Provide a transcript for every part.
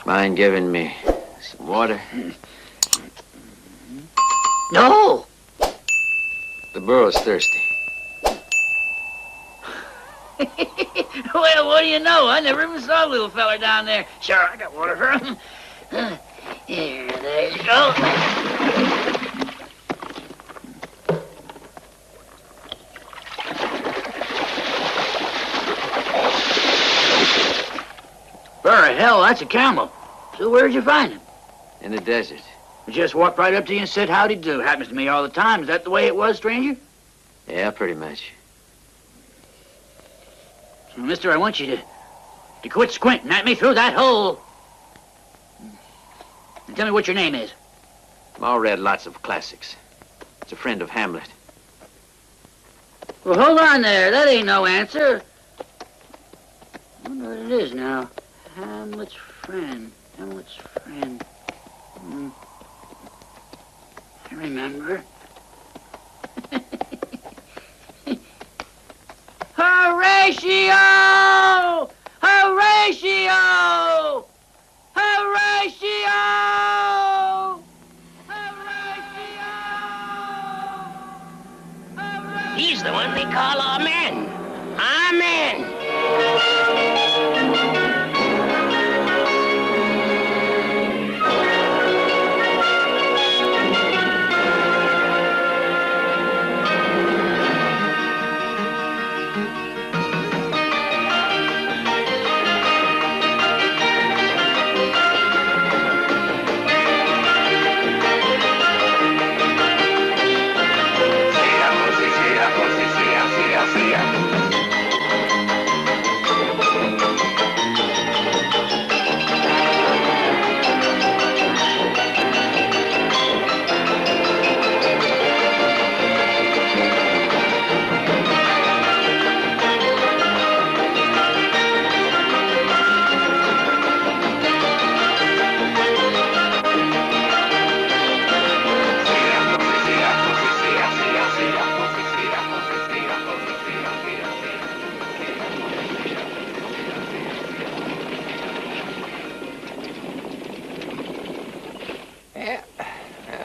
Mind giving me some water? No! The burro's thirsty. Well, what do you know? I never even saw a little fella down there. Sure, I got water for him. Here, there you go. For hell, that's a camel. So where'd you find him? In the desert. He just walked right up to you and said, howdy do. Happens to me all the time. Is that the way it was, stranger? Yeah, pretty much. Well, mister, I want you to quit squinting at me through that hole. And tell me what your name is. Ma read lots of classics. It's a friend of Hamlet. Well, hold on there. That ain't no answer. I wonder what it is now. Hamlet's friend. Hamlet's friend. I remember. Horatio! Horatio! Horatio! Horatio! He's the one they call Amen. Amen.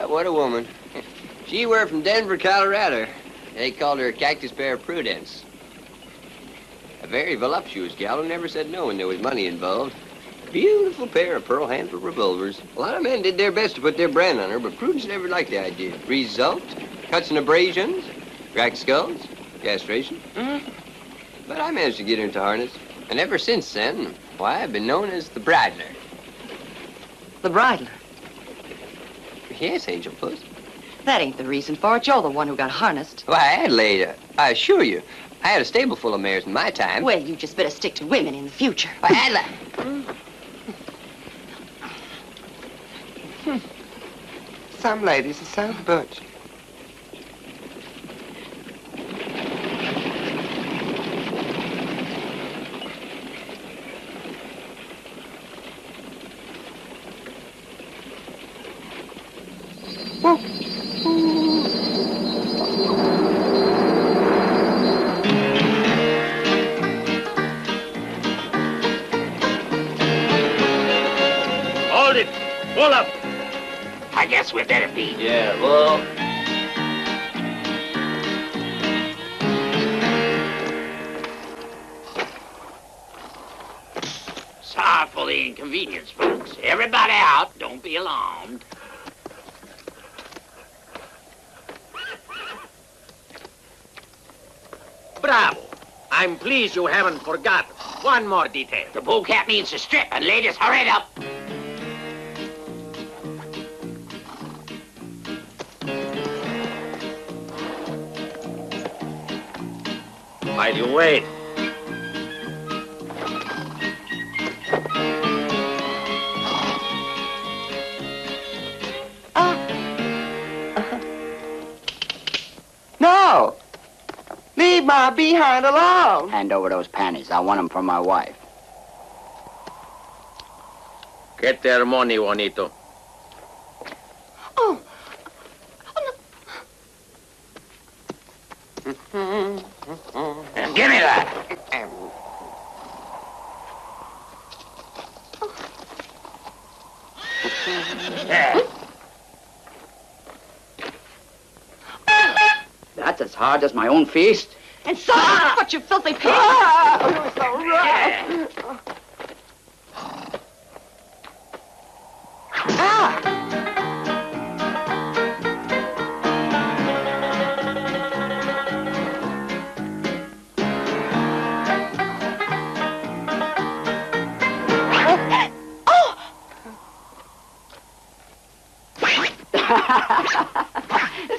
What a woman. She were from Denver, Colorado. They called her Cactus Bear Prudence. A very voluptuous gal who never said no when there was money involved. Beautiful pair of pearl-handled revolvers. A lot of men did their best to put their brand on her, but Prudence never liked the idea. Result, cuts and abrasions, cracked skulls, castration. But I managed to get her into harness. And ever since then, why, I've been known as the Bridler. The bridler? Yes, Angel Puss. That ain't the reason for it. You're the one who got harnessed. Why, Adelaide, I assure you, I had a stable full of mares in my time. Well, you just better stick to women in the future. Why, Adelaide. Some ladies are so butch. Hold it! Pull up! I guess we better be. Yeah, well... Sorry for the inconvenience, folks. Everybody out. Don't be alarmed. Bravo. I'm pleased you haven't forgotten. One more detail. The bullcat needs to strip, and ladies, hurry it up. While you wait. No! Leave my behind alone. Hand over those panties. I want them for my wife. Get their money, Juanito. Oh. Give me that. hard as my own fist. And so on foot, you filthy pig! Oh, it's so rough.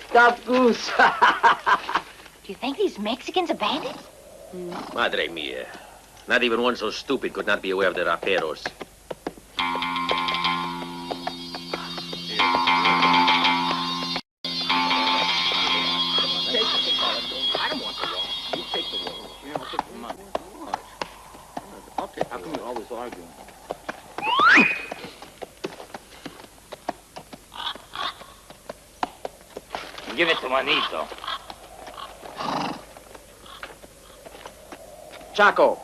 Stop, Goose. Do you think these Mexicans are bandits? Madre mia. Not even one so stupid could not be aware of the raperos. I don't want the wall. You take the wall. You know, I'll take the money. Okay. How come you're always arguing? Give it to Juanito. Chaco.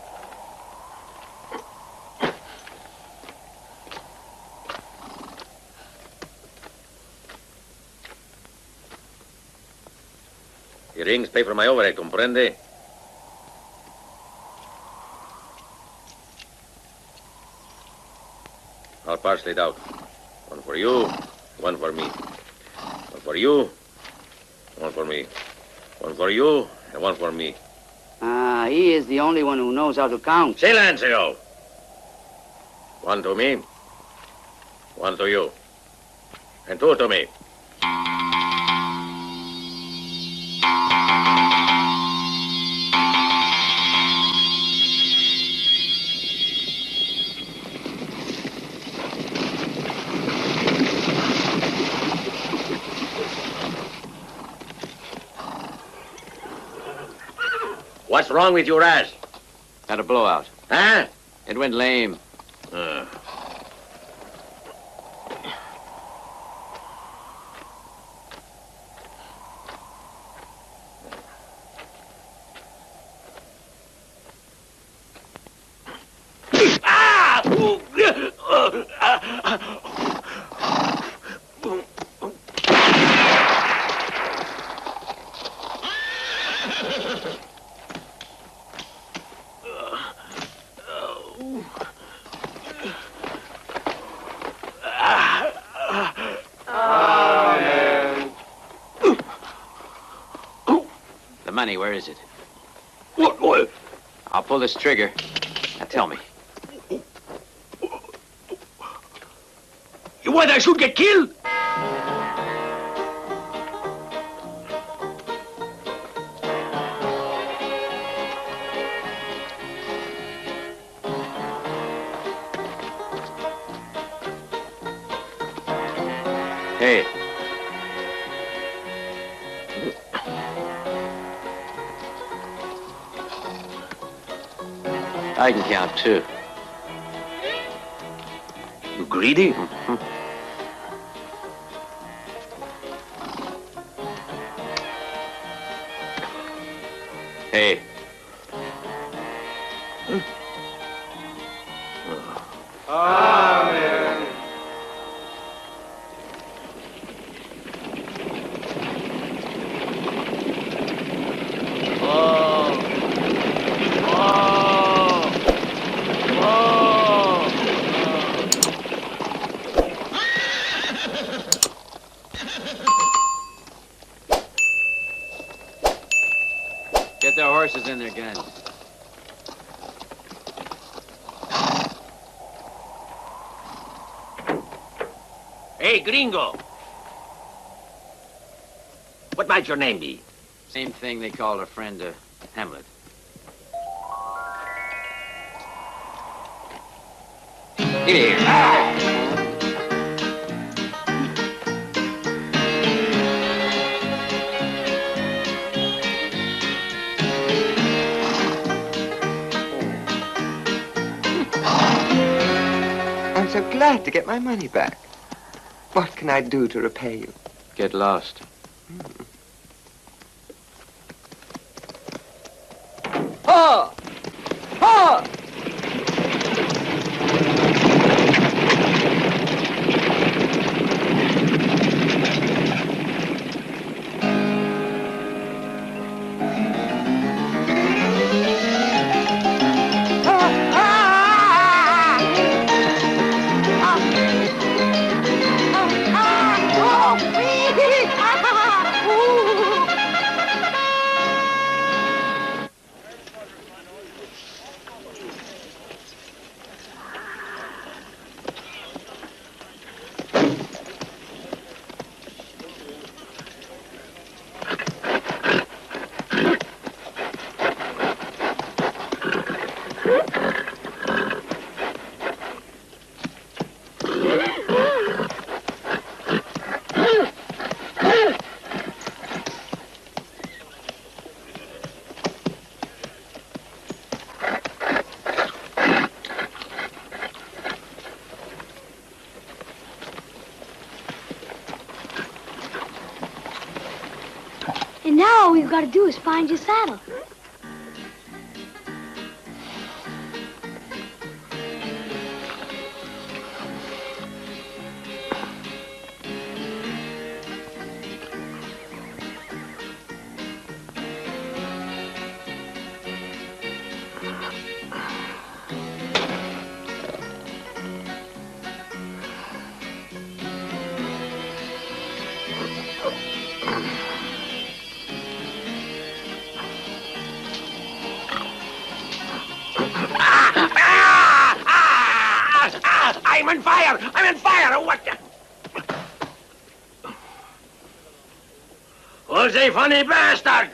The rings pay for my overhead, comprende? I'll parcel it out. One for you, one for me. One for you, one for me. One for you, and one for me. He is the only one who knows how to count. Silencio! One to me, one to you, and two to me. What's wrong with your ass? Had a blowout. Huh? It went lame. The money, where is it? What? I'll pull this trigger. Now tell me. You want I should get killed? Hey. I can count, too. You greedy? Hey. Amen. Get their horses and their guns. Hey, gringo. What might your name be? Same thing they called a friend, Hamlet. Here. I'm so glad to get my money back. What can I do to repay you? Get lost. Ha! Ha! And now all we've got to do is find your saddle. I'm on fire! I'm on fire! What the... Who's a funny bastard?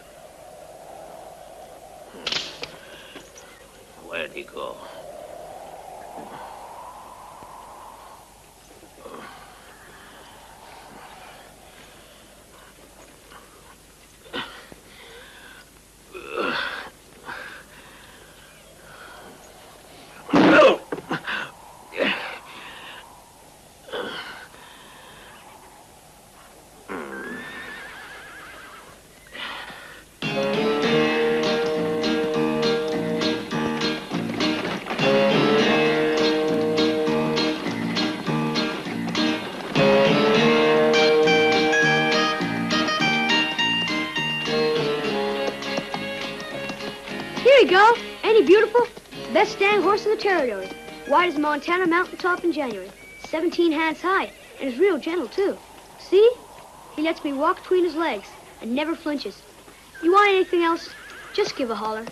Where'd he go? Here you go. Ain't he beautiful? Best staying horse in the territory. Wide as a Montana mountaintop in January. 17 hands high. And is real gentle, too. See? He lets me walk between his legs and never flinches. You want anything else? Just give a holler.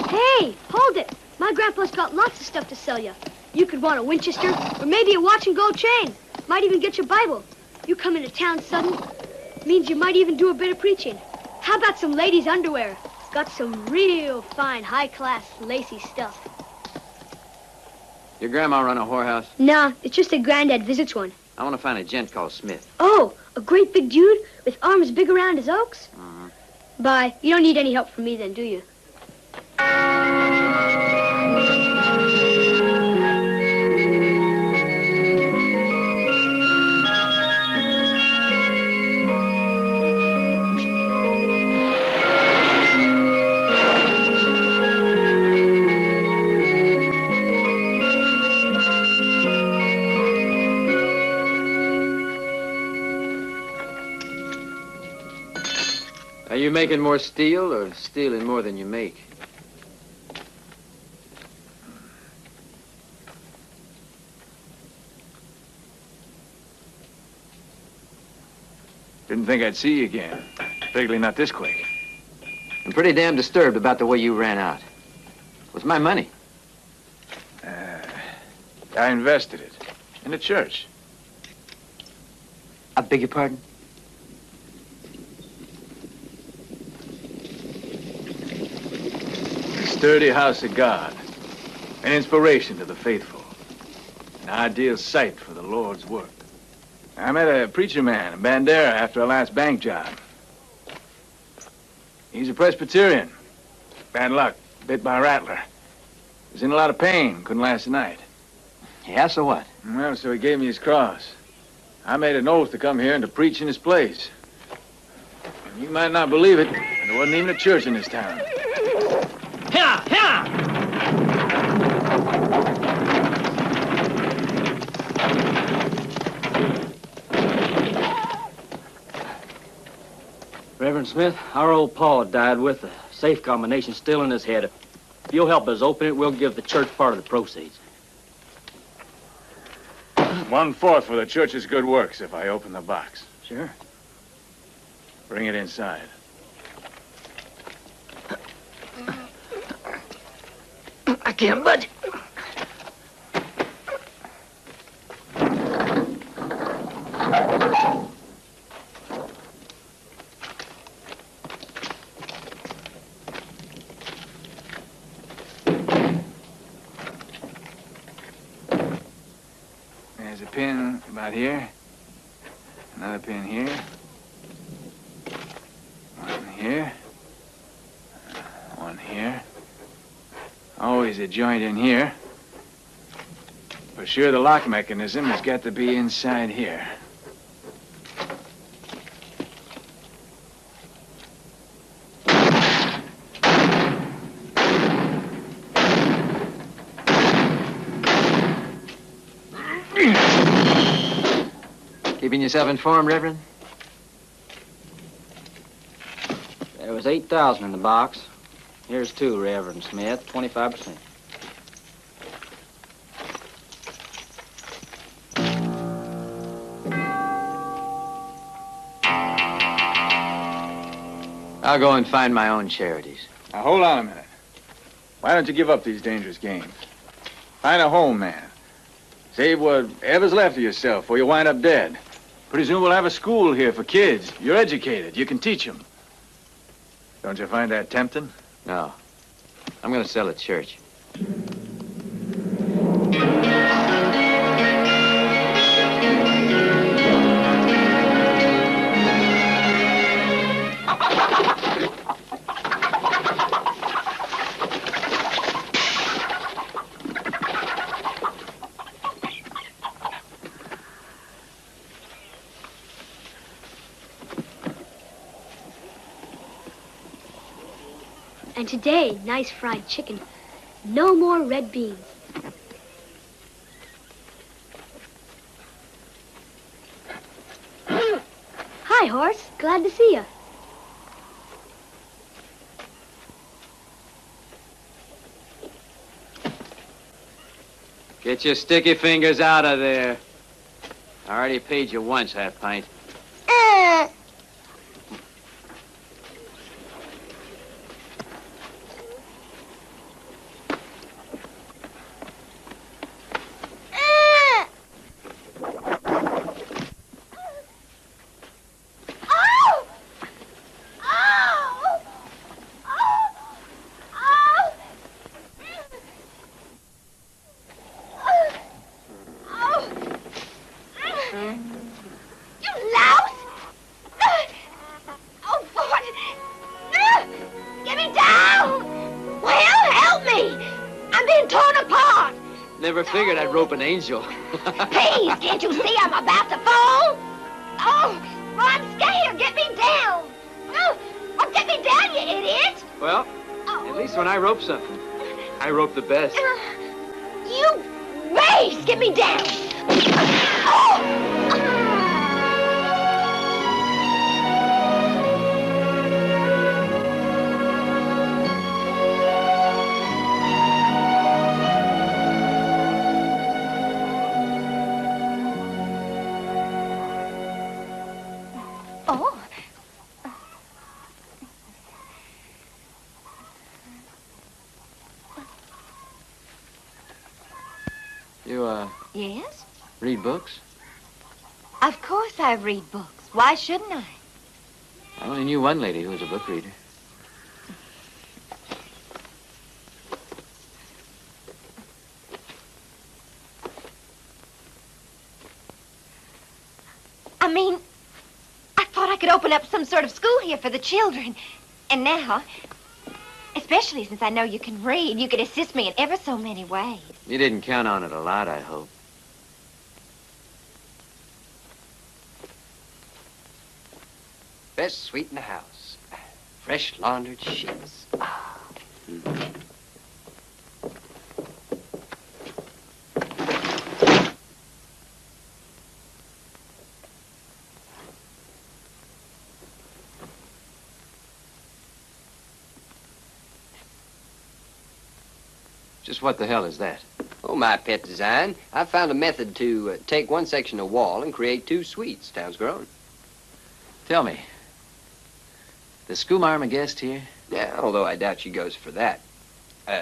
Hey, hold it. My grandpa's got lots of stuff to sell you. You could want a Winchester or maybe a watch and gold chain. Might even get your Bible. You come into town sudden, means you might even do a bit of preaching. How about some ladies' underwear? Got some real fine, high-class, lacy stuff. Your grandma run a whorehouse? Nah, it's just that Granddad visits one. I want to find a gent called Smith. Oh, a great big dude with arms big around his oaks? Uh-huh. Bye. You don't need any help from me then, do you? Are you making more steel or stealing more than you make? Didn't think I'd see you again. Particularly not this quick. I'm pretty damn disturbed about the way you ran out. What's my money? I invested it in the church. I beg your pardon? Sturdy house of God. An inspiration to the faithful. An ideal site for the Lord's work. I met a preacher man in Bandera after our last bank job. He's a Presbyterian. Bad luck. Bit by a rattler. Was in a lot of pain. Couldn't last the night. Yeah, so what? Well, so he gave me his cross. I made an oath to come here and to preach in his place. And you might not believe it, but there wasn't even a church in this town. Here, here! Rev.Smith, our old Pa died with a safe combination still in his head. If you'll help us open it, we'll give the church part of the proceeds. 1/4 for the church's good works if I open the box. Sure. Bring it inside. I can't budge. There's a pin about here. Another pin here. One here. One here. Always a joint in here. For sure, the lock mechanism has got to be inside here. Keeping yourself informed, Reverend? There was 8,000 in the box. Here's 2, Rev.Smith, 25%. I'll go and find my own charities. Now, hold on a minute. Why don't you give up these dangerous games? Find a home, man. Save whatever's left of yourself, or you'll wind up dead. Pretty soon we'll have a school here for kids. You're educated. You can teach them. Don't you find that tempting? No. I'm going to sell at church. And today, nice fried chicken. No more red beans. Hi, horse. Glad to see you. Get your sticky fingers out of there. I already paid you once, half pint. Never figured I'd rope an angel. Please, can't you see I'm about to fall? Oh, well, I'm scared. Get me down. Oh, get me down, you idiot. Well, at least when I rope something, I rope the best. You race. Get me down. Oh! You, Yes? read books? Of course I read books. Why shouldn't I? I only knew one lady who was a book reader. I mean, I thought I could open up some sort of school here for the children. And now, especially since I know you can read, you could assist me in ever so many ways. You didn't count on it a lot, I hope. Best suite in the house. Fresh laundered sheets. Just what the hell is that? Oh, my pet design. I found a method to take one section of wall and create 2 suites. Town's grown. Tell me, does Schoolmarm a guest here? Yeah, although I doubt she goes for that.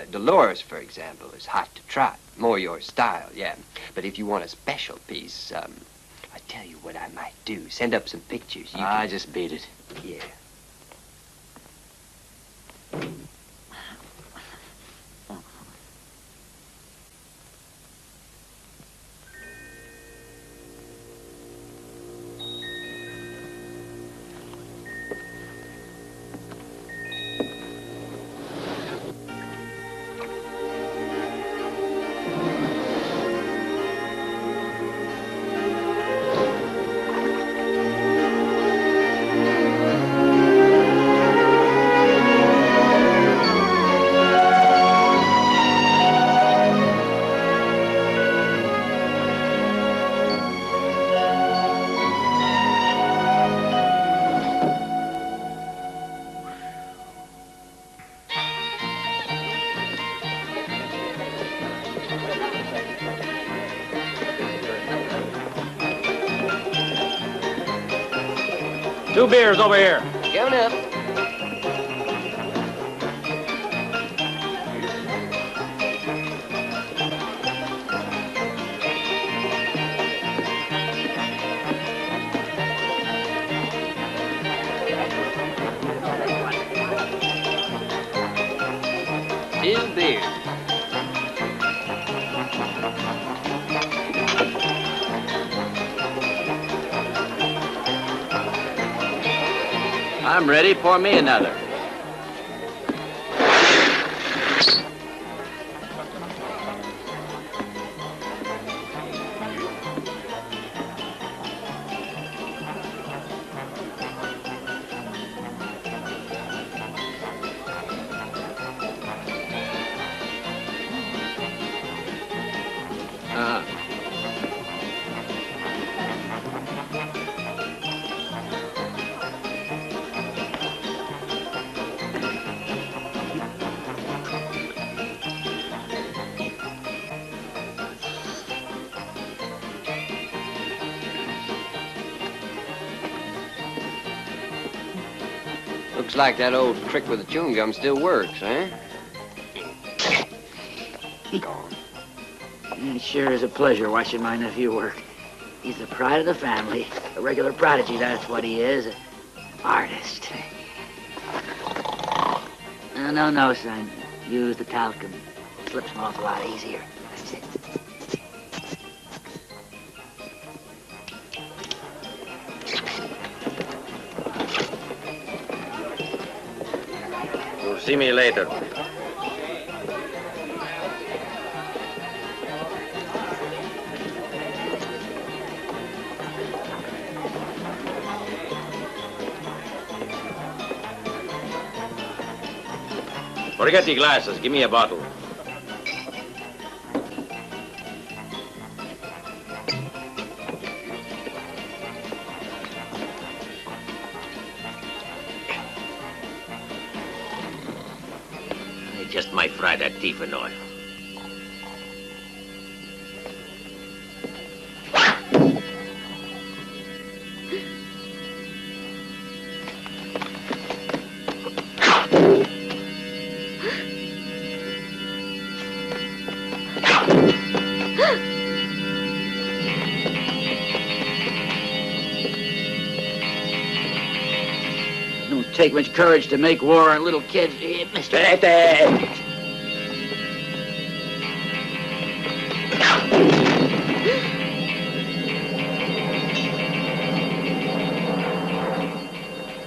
Dolores, for example, is hot to trot. More your style, yeah. But if you want a special piece, I tell you what I might do. Send up some pictures. I just beat it. Yeah. 2 beers over here. Going up. Two beers. I'm ready. Pour me another. Looks like that old trick with the chewing gum still works, huh? It sure is a pleasure watching my nephew work. He's the pride of the family. A regular prodigy, that's what he is. An artist. No, son. Use the talcum. Slips him off a lot easier. That's it. You'll see me later. Forget the glasses. Give me a bottle. I just might fry that thief in oil. Take much courage to make war on little kids, Mr.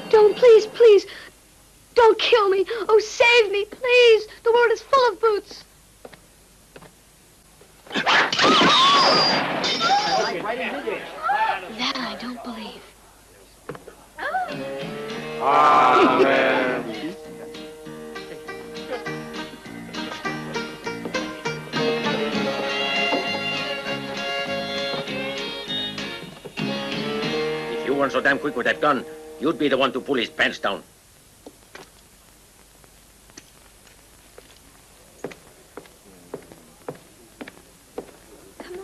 Don't, please. Don't kill me. Oh, save me, please. The world is full of brutes. That I don't believe. Amen. If you weren't so damn quick with that gun, you'd be the one to pull his pants down. Come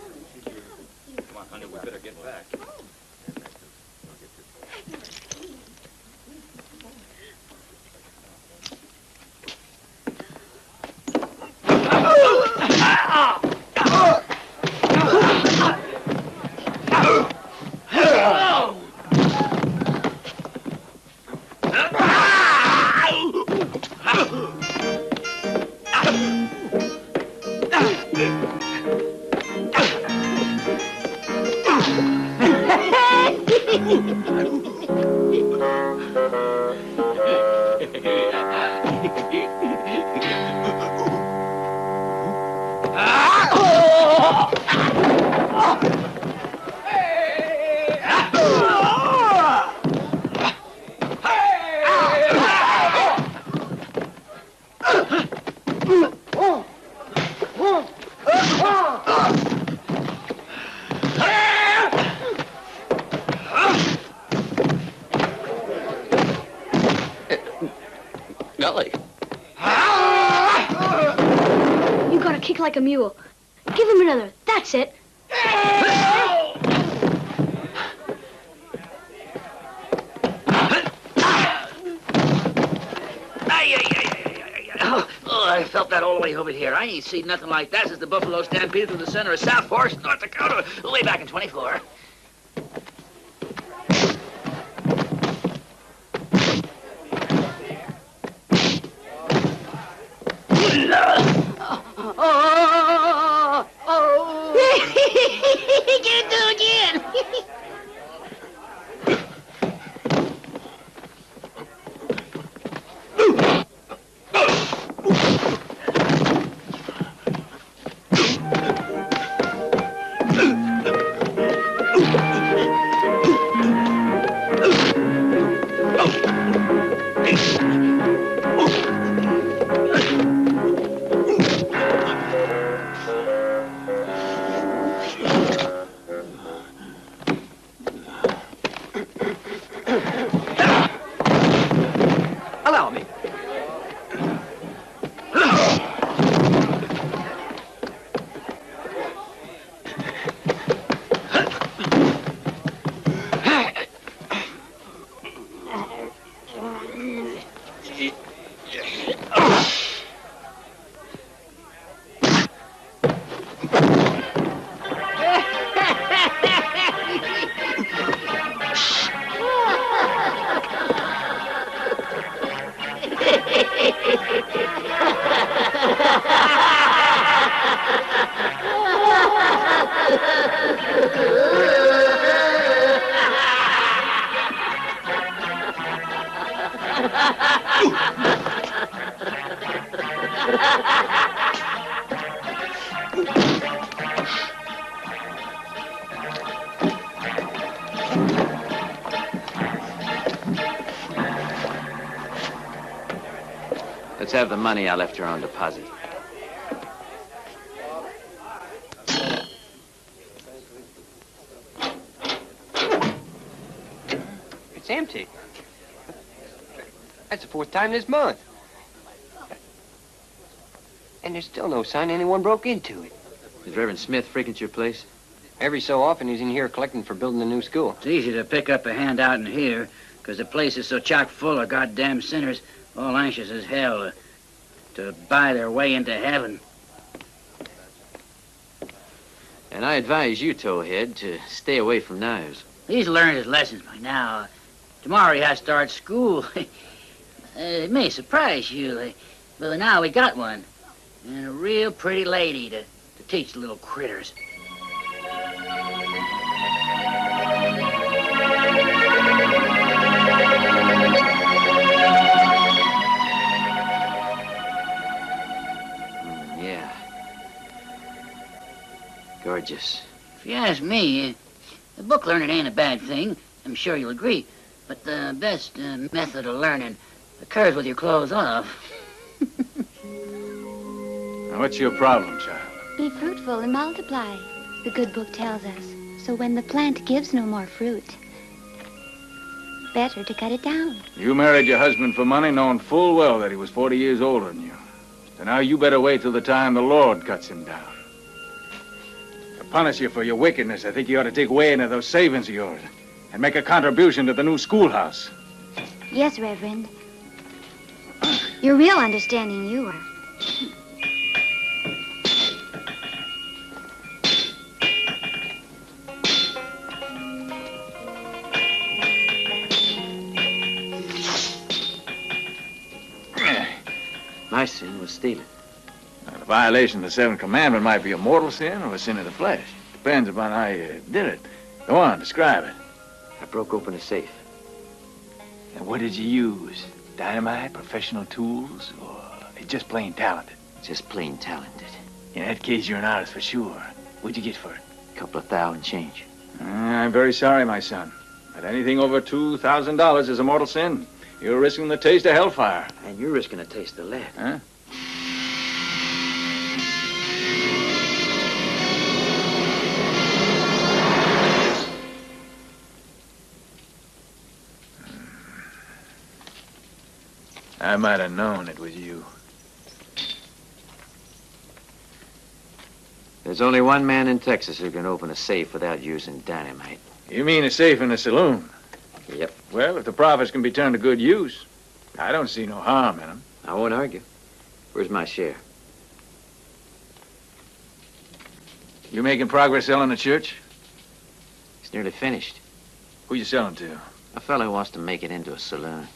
on, honey, we better get back. Golly. You gotta kick like a mule. Give him another. That's it. I felt that all the way over here. I ain't seen nothing like that since the buffalo stampeded through the center of South Forest, North Dakota, way back in 24. Get it done again. Allow me. Let's have the money I left her on deposit. It's empty. That's the fourth time this month. And there's still no sign anyone broke into it. Does Rev.Smith frequent your place? Every so often he's in here collecting for building a new school. It's easy to pick up a handout in here, because the place is so chock full of goddamn sinners, all anxious as hell to buy their way into heaven. And I advise you, Towhead, to stay away from knives. He's learned his lessons by now. Tomorrow he has to start school. It may surprise you, but now we got one. And a real pretty lady to teach the little critters. Yeah. Gorgeous. If you ask me, the book learning ain't a bad thing. I'm sure you'll agree. But the best method of learning occurs with your clothes off. Now, what's your problem, child? Be fruitful and multiply, the good book tells us. So when the plant gives no more fruit, better to cut it down. You married your husband for money, knowing full well that he was 40 years older than you. So now you better wait till the time the Lord cuts him down. To punish you for your wickedness, I think you ought to take way into those savings of yours and make a contribution to the new schoolhouse. Yes, Reverend. You're real understanding, you are. My sin was stealing. Now, the violation of the seventh commandment might be a mortal sin or a sin of the flesh. Depends upon how you did it. Go on, describe it. I broke open a safe. And what did you use? Dynamite, professional tools, or just plain talented? Just plain talented. In that case, you're an artist for sure. What'd you get for it? A couple of thousand change. I'm very sorry, my son. But anything over $2,000 is a mortal sin. You're risking the taste of hellfire. And you're risking a taste of lead. Huh? I might have known it was you. There's only one man in Texas who can open a safe without using dynamite. You mean a safe in a saloon? Yep. Well, if the profits can be turned to good use, I don't see no harm in them. I won't argue. Where's my share? You making progress selling the church? It's nearly finished. Who you selling to? A fellow who wants to make it into a saloon.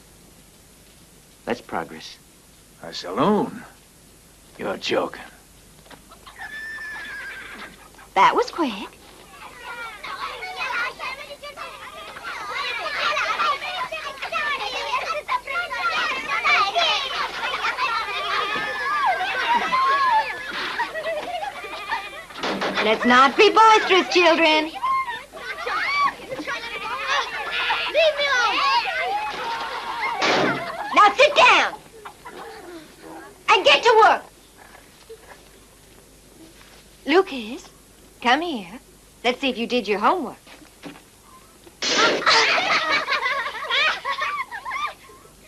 That's progress. A saloon? You're joking. That was quick. Let's not be boisterous, children. Now sit down and get to work. Lucas, come here. Let's see if you did your homework.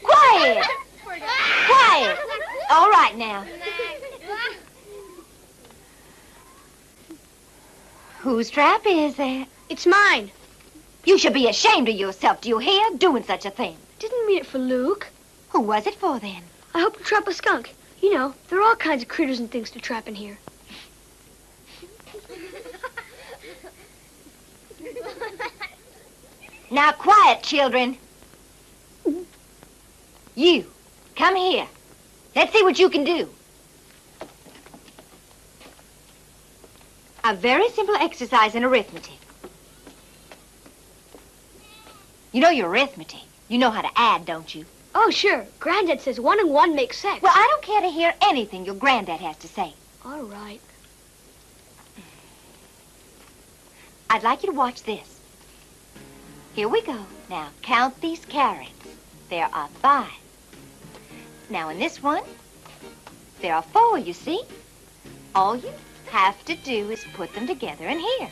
Quiet! Quiet! All right now. Whose trap is that? It's mine. You should be ashamed of yourself, do you hear? Doing such a thing. Didn't mean it for Luke. Who was it for, then? I hope to trap a skunk. You know, there are all kinds of critters and things to trap in here. Now, quiet, children. You, come here. Let's see what you can do. A very simple exercise in arithmetic. You know your arithmetic. You know how to add, don't you? Oh, sure. Granddad says 1 and 1 make 6. Well, I don't care to hear anything your granddad has to say. All right. I'd like you to watch this. Here we go. Now, count these carrots. There are 5. Now, in this one, there are 4, you see? All you have to do is put them together in here.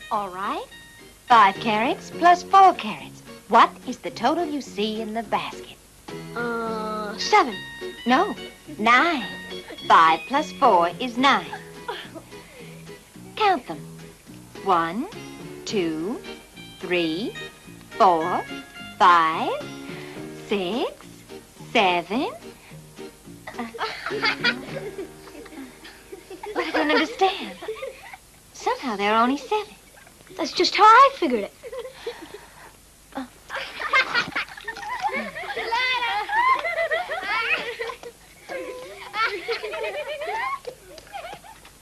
All right. 5 carrots plus 4 carrots. What is the total you see in the basket? 7. No, 9. 5 plus 4 is 9. Count them. 1, 2, 3, 4, 5, 6, 7. But I don't understand. Somehow there are only 7. That's just how I figured it.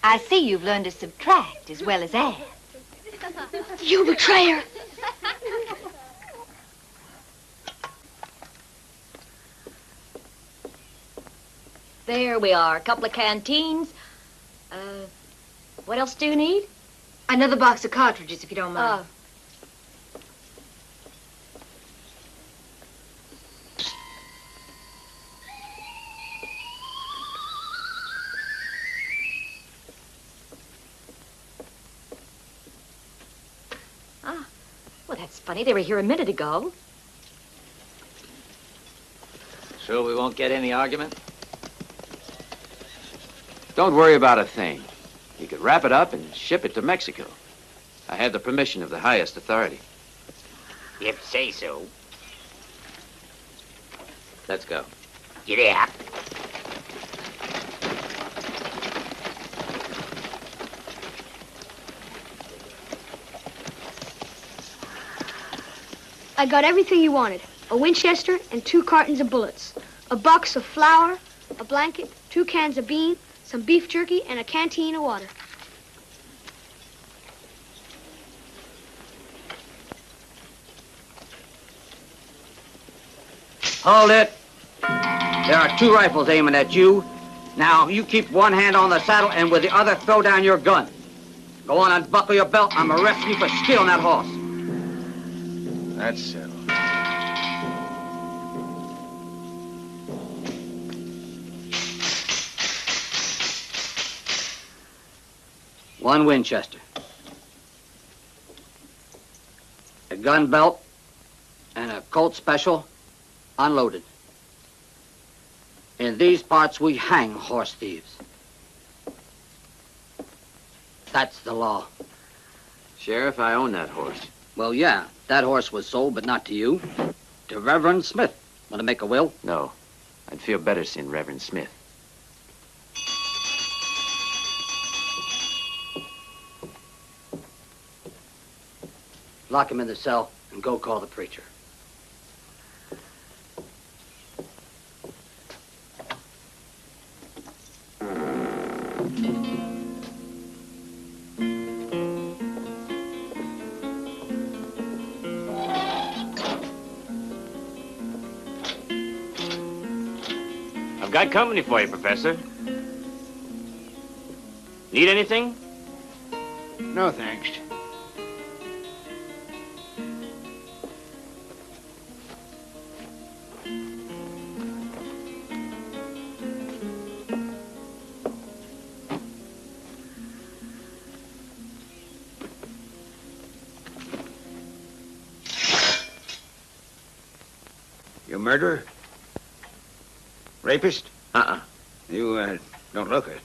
I see you've learned to subtract as well as add. You betrayer! There we are. A couple of canteens. What else do you need? Another box of cartridges, if you don't mind. Well, that's funny. They were here a minute ago. Sure we won't get any argument? Don't worry about a thing. You could wrap it up and ship it to Mexico. I have the permission of the highest authority. If you say so. Let's go. Yeah. I got everything you wanted. A Winchester and 2 cartons of bullets. A box of flour, a blanket, 2 cans of beans, some beef jerky, and a canteen of water. Hold it. There are 2 rifles aiming at you. Now, you keep one hand on the saddle and with the other throw down your gun. Go on, unbuckle your belt. I'm arresting you for stealing that horse. That's settled. One Winchester. A gun belt and a Colt Special unloaded. In these parts, we hang horse thieves. That's the law. Sheriff, I own that horse. Well, yeah, that horse was sold, but not to you. To Rev.Smith. Want to make a will? No. I'd feel better seeing Reverend Smith. Lock him in the cell and go call the preacher. I've got company for you, Professor. Need anything? No, thanks. You murderer? Rapist? You, don't look it.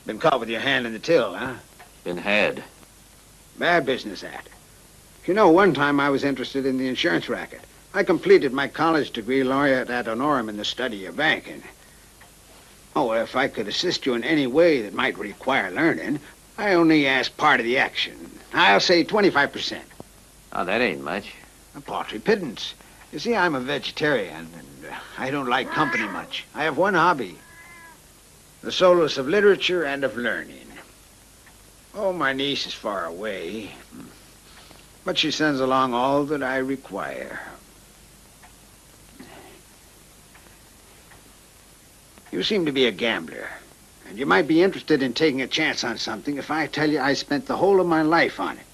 Been caught with your hand in the till, huh? Been had. Bad business, that. You know, one time I was interested in the insurance racket. I completed my college degree laureate ad honorem in the study of banking. Oh, if I could assist you in any way that might require learning, I only ask part of the action. I'll say 25%. Oh, that ain't much. A paltry pittance. You see, I'm a vegetarian, and I don't like company much. I have one hobby. The solace of literature and of learning. Oh, my niece is far away, but she sends along all that I require. You seem to be a gambler, and you might be interested in taking a chance on something if I tell you I spent the whole of my life on it.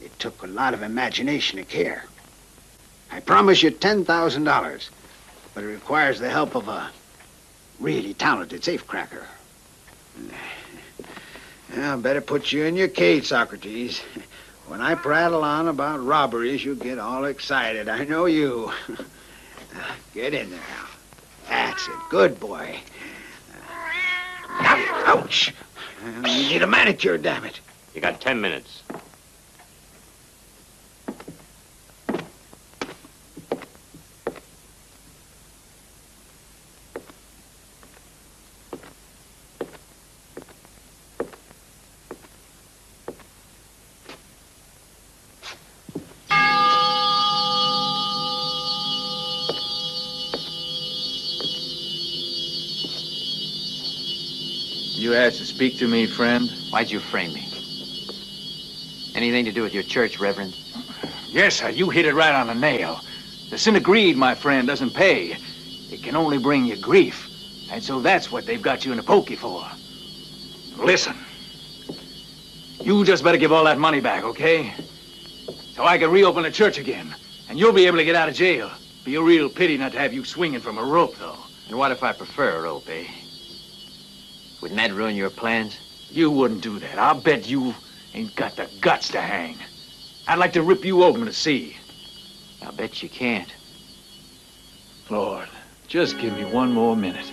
It took a lot of imagination and care. I promise you $10,000, but it requires the help of a really talented safecracker. I'll better put you in your cage, Socrates. When I prattle on about robberies, you get all excited. I know you. Get in there now. That's it. Good boy. Ouch! I need a manicure, damn it. You got 10 minutes. You asked to speak to me, friend? Why'd you frame me? Anything to do with your church, Reverend? Yes, sir. You hit it right on the nail. The sin of greed, my friend, doesn't pay. It can only bring you grief. And so that's what they've got you in a pokey for. Listen. You just better give all that money back, okay? So I can reopen the church again. And you'll be able to get out of jail. Be a real pity not to have you swinging from a rope, though. And what if I prefer a rope, eh? Wouldn't that ruin your plans? You wouldn't do that. I'll bet you ain't got the guts to hang. I'd like to rip you open to see. I'll bet you can't. Lord, just give me one more minute.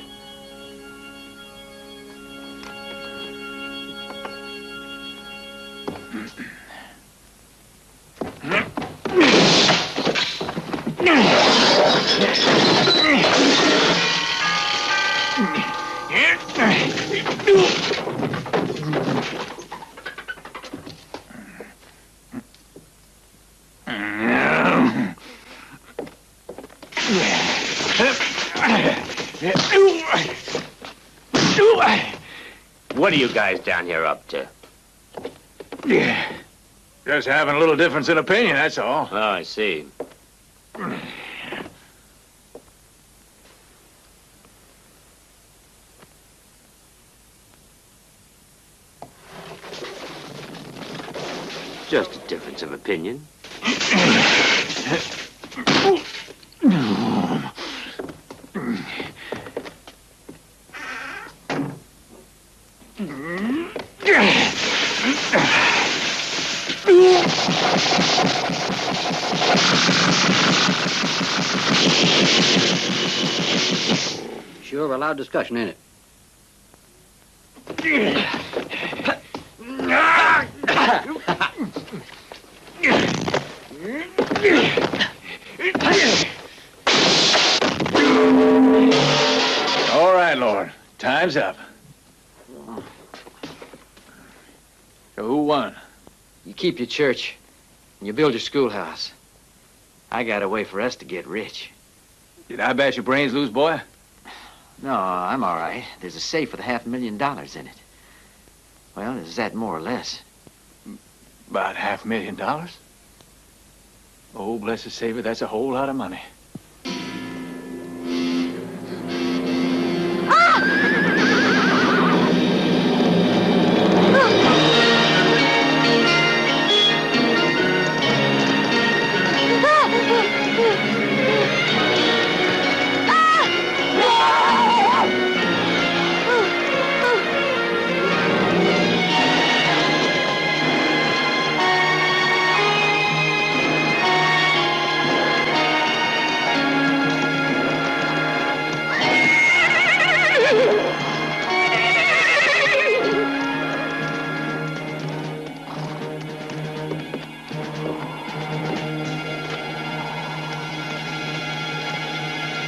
What are you guys down here up to? Just having a little difference in opinion, that's all. Oh, I see. Just a difference of opinion. Sure, a loud discussion, ain't it? All right, Lord. Time's up. So who won? You keep your church, and you build your schoolhouse. I got a way for us to get rich. Did I bash your brains loose, boy? No, I'm all right. There's a safe with $500,000 in it. Well, is that more or less? About $500,000? Oh, blessed Savior, that's a whole lot of money.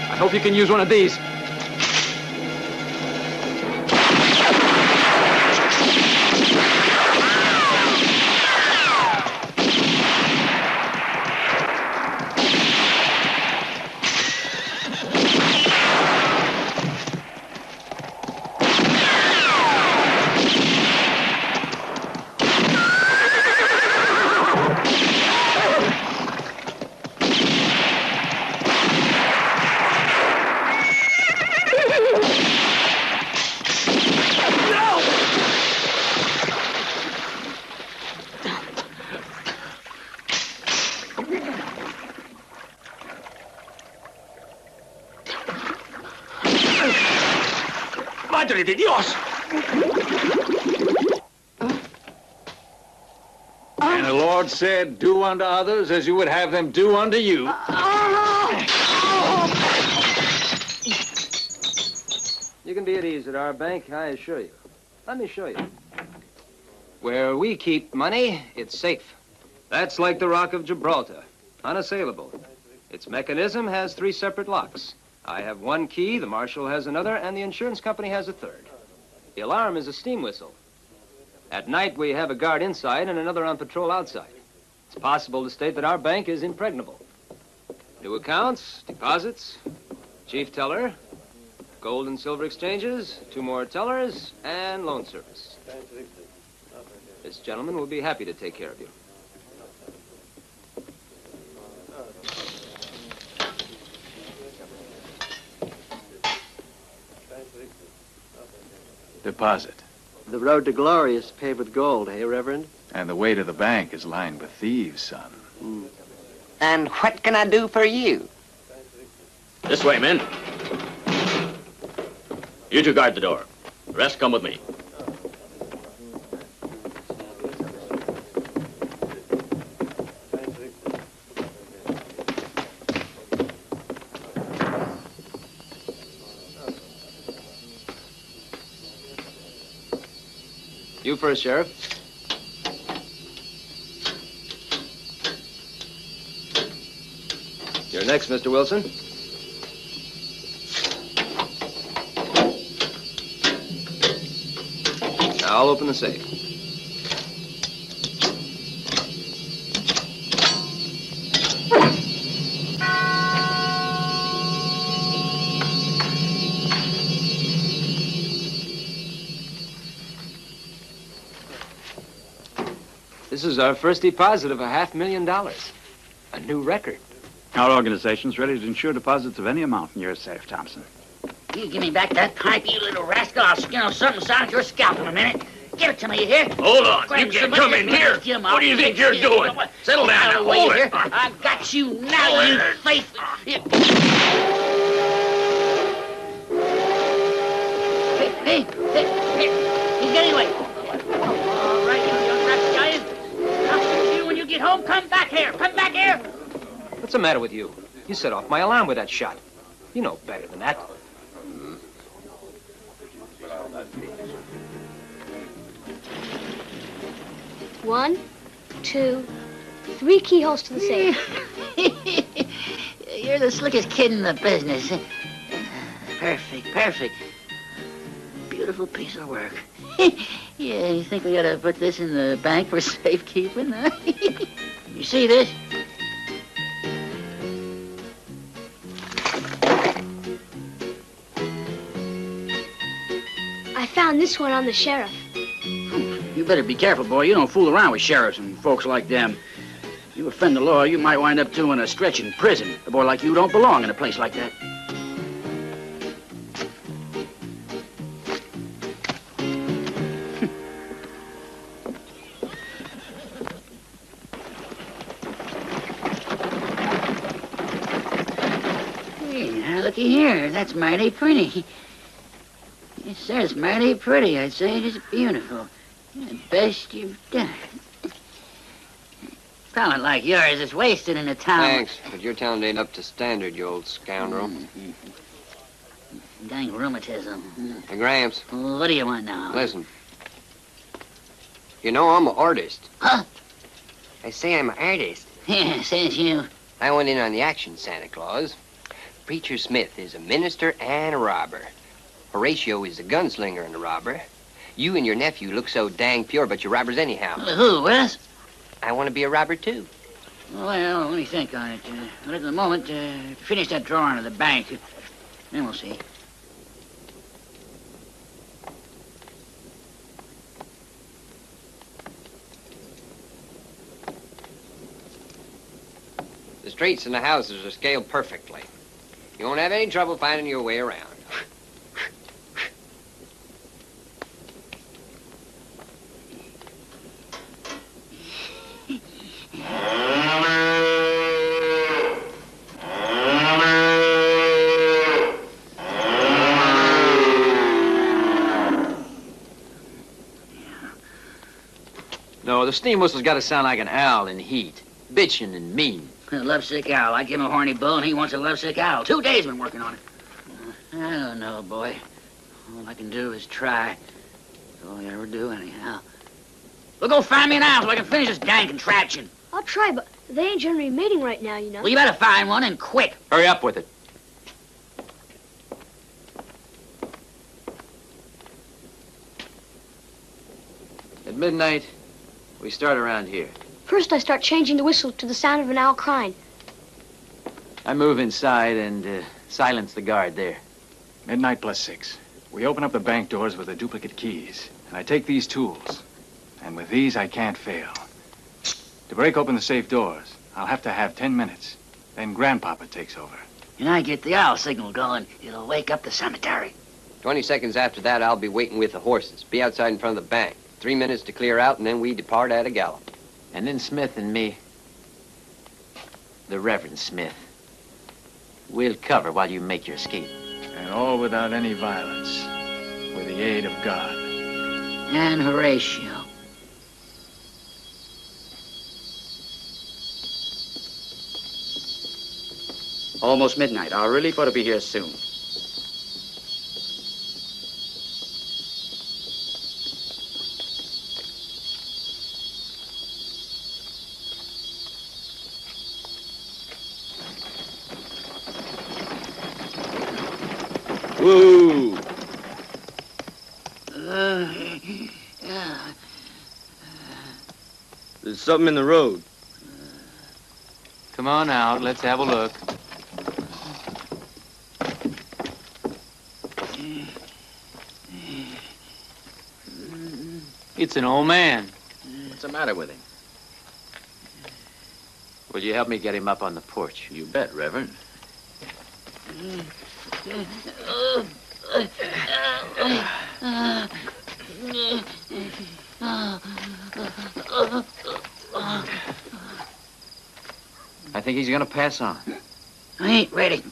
I hope you can use one of these. ¡Madre de Dios! And the Lord said, do unto others as you would have them do unto you. You can be at ease at our bank, I assure you. Let me show you. Where we keep money, it's safe. That's like the Rock of Gibraltar, unassailable. Its mechanism has 3 separate locks. I have 1 key, the marshal has another, and the insurance company has a 3rd. The alarm is a steam whistle. At night, we have a guard inside and another on patrol outside. It's possible to state that our bank is impregnable. New accounts, deposits, chief teller, gold and silver exchanges, 2 more tellers, and loan service. This gentleman will be happy to take care of you. Deposit. The road to glory is paved with gold, hey, Reverend? And the way to the bank is lined with thieves, son. And what can I do for you? This way, men. You 2 guard the door. The rest come with me. You first, Sheriff. You're next, Mr. Wilson. Now I'll open the safe. This is our first deposit of $500,000. A new record. Our organization's ready to insure deposits of any amount in your safe, Thompson. You give me back that pipe, you little rascal. I'll skin something sound your scalp in a minute. Give it to me, you hear? Hold on. Grab You can't somebody come in and here. Jim, What do you think you're you. doing? Settle down now. Hold it. I got you now, you faith. Hey, you get away. All right, you young rapscallion. I'll see you when you get home. Come back here. Come back here. What's the matter with you? You set off my alarm with that shot. You know better than that. 1, 2, 3 keyholes to the safe. You're the slickest kid in the business. Perfect, perfect. Beautiful piece of work. Yeah, you think we ought to put this in the bank for safekeeping? Huh? You see this? I found this one on the sheriff. You better be careful, boy. You don't fool around with sheriffs and folks like them. You offend the law, you might wind up doing a stretch in prison. A boy like you don't belong in a place like that. Hey, now looky here. That's mighty pretty. Yes, sir, it's mighty pretty. I'd say it is beautiful. The best you've done. Talent like yours is wasted in a town. Thanks, but your talent ain't up to standard, you old scoundrel. Dang rheumatism. Hey, Gramps. What do you want now? Listen. You know I'm an artist. Huh? I say I'm an artist. Yeah, says you. I went in on the action, Santa Claus. Preacher Smith is a minister and a robber. Horatio is a gunslinger and a robber. You and your nephew look so dang pure, but you're robbers anyhow. Who, Wes? I want to be a robber, too. Well, let me think on it. But at the moment, finish that drawing of the bank. Then we'll see. The streets and the houses are scaled perfectly. You won't have any trouble finding your way around. No, the steam whistle's got to sound like an owl in heat. Bitchin' and mean. A lovesick owl. I give him a horny bull, and he wants a lovesick owl. 2 days been working on it. I don't know, boy. All I can do is try. That's all I ever do, anyhow. Well, go find me an owl so I can finish this dang contraption. I'll try, but they ain't generally mating right now, you know. Well, you better find one, and quick. Hurry up with it. At midnight, we start around here. First, I start changing the whistle to the sound of an owl crying. I move inside and silence the guard there. Midnight plus 6. We open up the bank doors with the duplicate keys. And I take these tools. And with these, I can't fail. To break open the safe doors, I'll have to have 10 minutes. Then Grandpapa takes over. And I get the owl signal going. It'll wake up the cemetery. 20 seconds after that, I'll be waiting with the horses. Be outside in front of the bank. 3 minutes to clear out, and then we depart at a gallop. And then Smith and me, the Rev.Smith, we'll cover while you make your escape. And all without any violence, with the aid of God. And Horatio. Almost midnight. Our relief ought to be here soon. Woo! There's something in the road. Come on out. Let's have a look. It's an old man. What's the matter with him? Will you help me get him up on the porch? You bet, Reverend. I think he's gonna pass on. I ain't ready.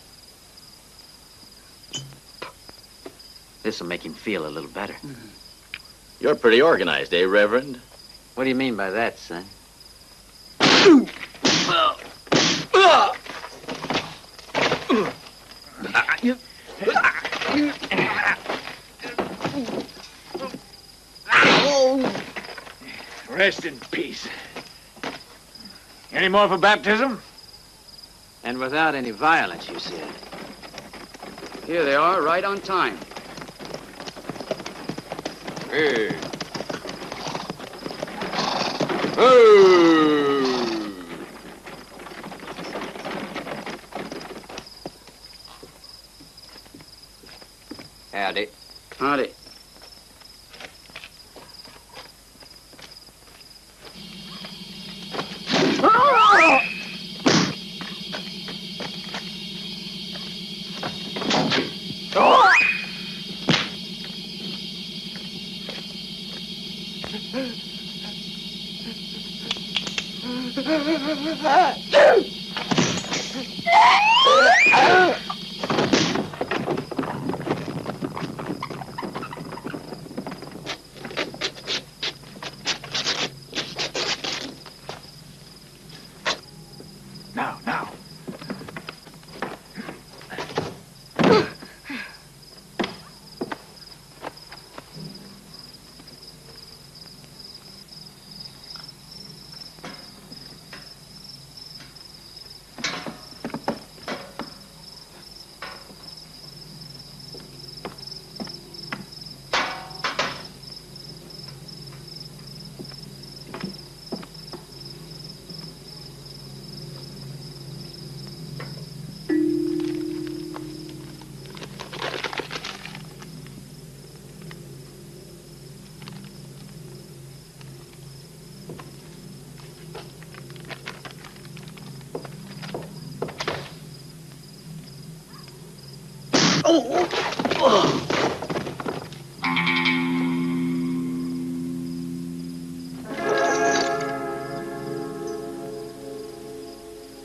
This'll make him feel a little better. You're pretty organized, eh, Reverend? What do you mean by that, son? Rest in peace. Any more for baptism? And without any violence, you said. Here they are, right on time. Hey. Oh. Howdy. Howdy. Now.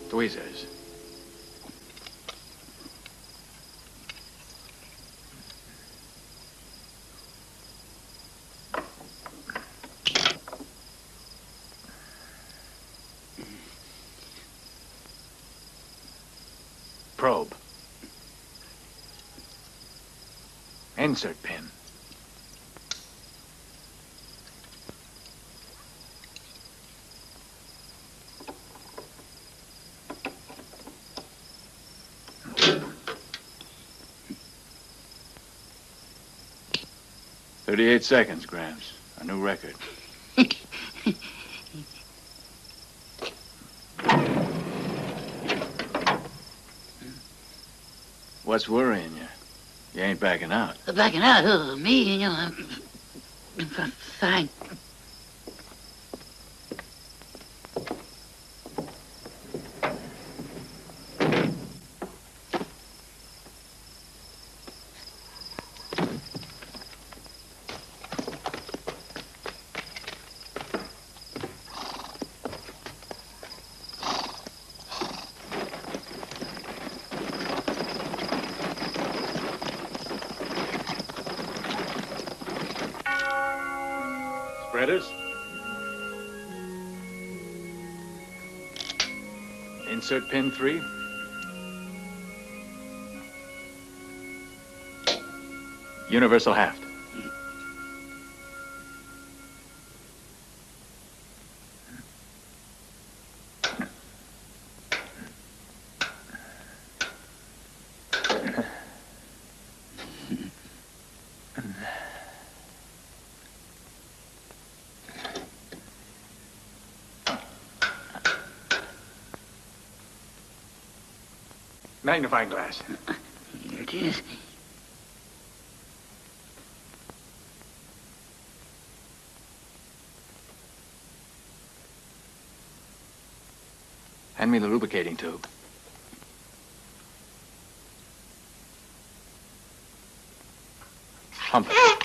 Tweezers. Probe. Insert pin. "38 seconds, Gramps. A new record." What's worrying you? You ain't backing out. Backing out? Oh, me? You know, I'm fine. Spreaders. Insert pin 3. Universal haft. Magnifying glass. Here it is. Hand me the lubricating tube. Pump it.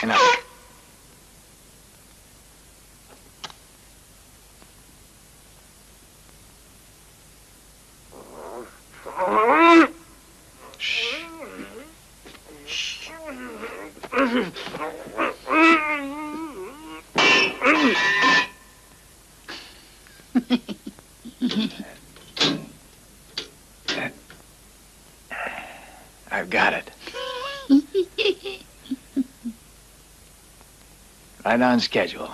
Enough. I've got it. Right on schedule.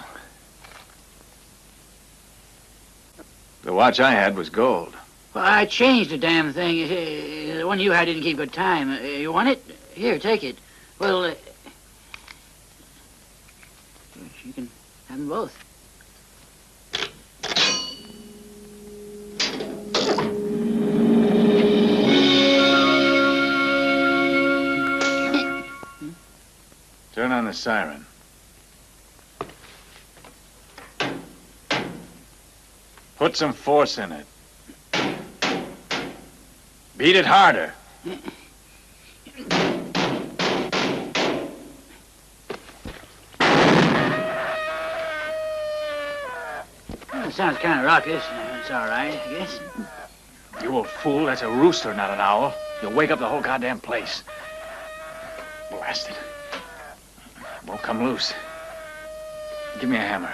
The watch I had was gold. Well, I changed the damn thing. The one you had didn't keep good time. You want it? Here, take it. Well, you can have them both. Turn on the siren. Put some force in it. Beat it harder. Well, it sounds kind of raucous. It's all right, I guess. You old fool, that's a rooster, not an owl. You'll wake up the whole goddamn place. Blast it. It won't come loose. Give me a hammer.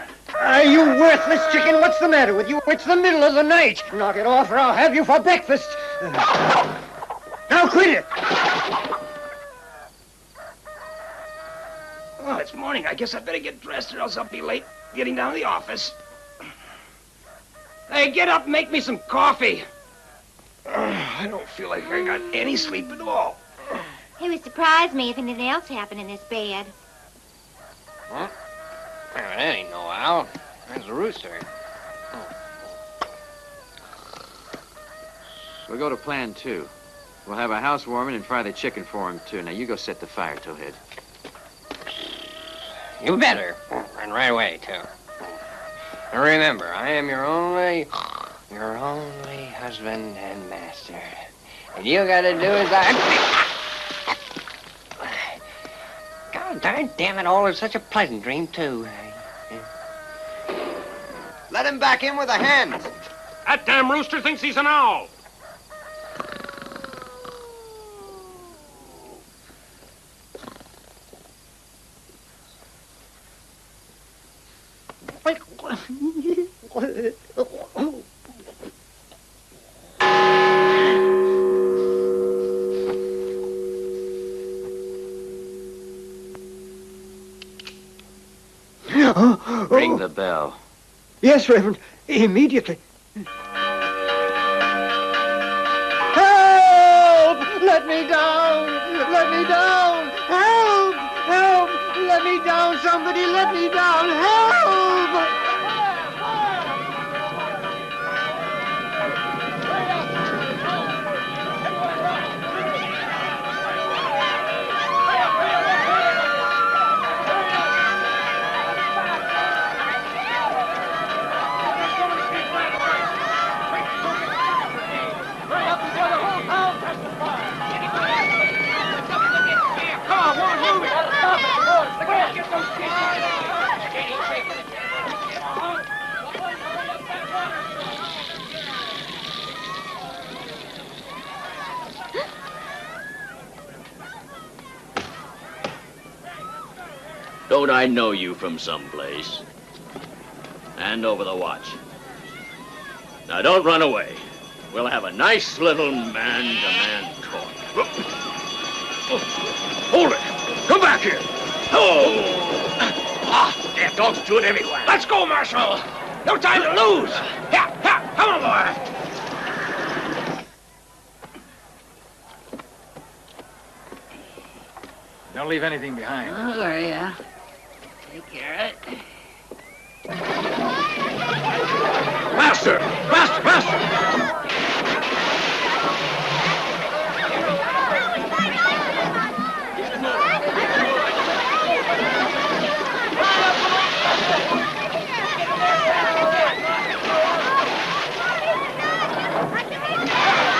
You worthless chicken, what's the matter with you? It's the middle of the night. Knock it off or I'll have you for breakfast. Now quit it. Well, it's morning. I guess I better get dressed or else I'll be late getting down to the office. Hey, get up and make me some coffee. I don't feel like I got any sleep at all. It would surprise me if anything else happened in this bed. Huh? That ain't no owl. That's a rooster. We'll go to plan 2. We'll have a housewarming and fry the chicken for him, too. Now, you go set the fire, Towhead. You better. And right away, too. And remember, I am your only husband and master. And you gotta do as I... God darn damn it all, it's such a pleasant dream, too. Let him back in with a hand. That damn rooster thinks he's an owl. Ring the bell. Yes, Reverend. Immediately. Help! Let me down! Let me down! Help! Help! Let me down! Somebody let me down! Help! Don't I know you from someplace? Hand over the watch. Now, don't run away. We'll have a nice little man-to-man talk. Hold it! Come back here! Oh! Damn dogs do it everywhere. Let's go, Marshal. No time to lose. Yeah, come on, boy. Don't leave anything behind. Oh, there you are. Take care of it. Faster! Faster! Faster!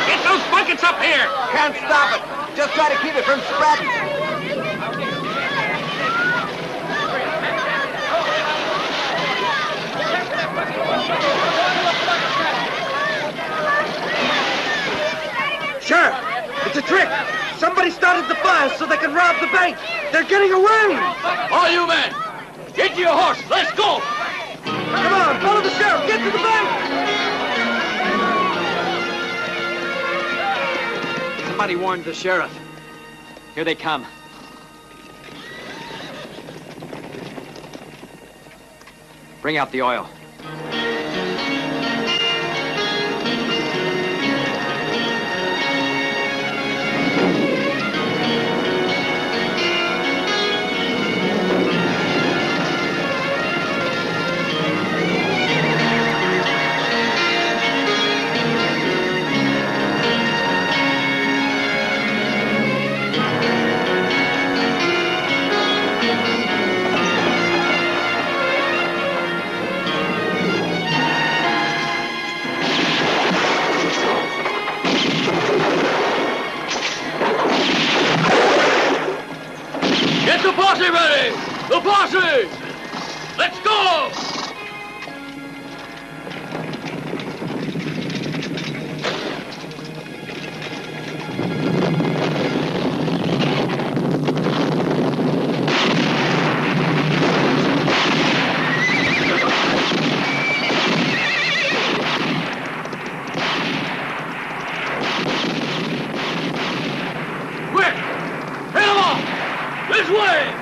Get those buckets up here. Can't stop it. Just try to keep it from spreading. Sheriff, it's a trick. Somebody started the fire so they can rob the bank. They're getting away. All you men, get to your horse. Let's go. Come on, follow the sheriff. Get to the bank. Somebody warned the sheriff. Here they come. Bring out the oil. Get the posse ready! The posse! Let's go! Quick! Hit 'em off! This way!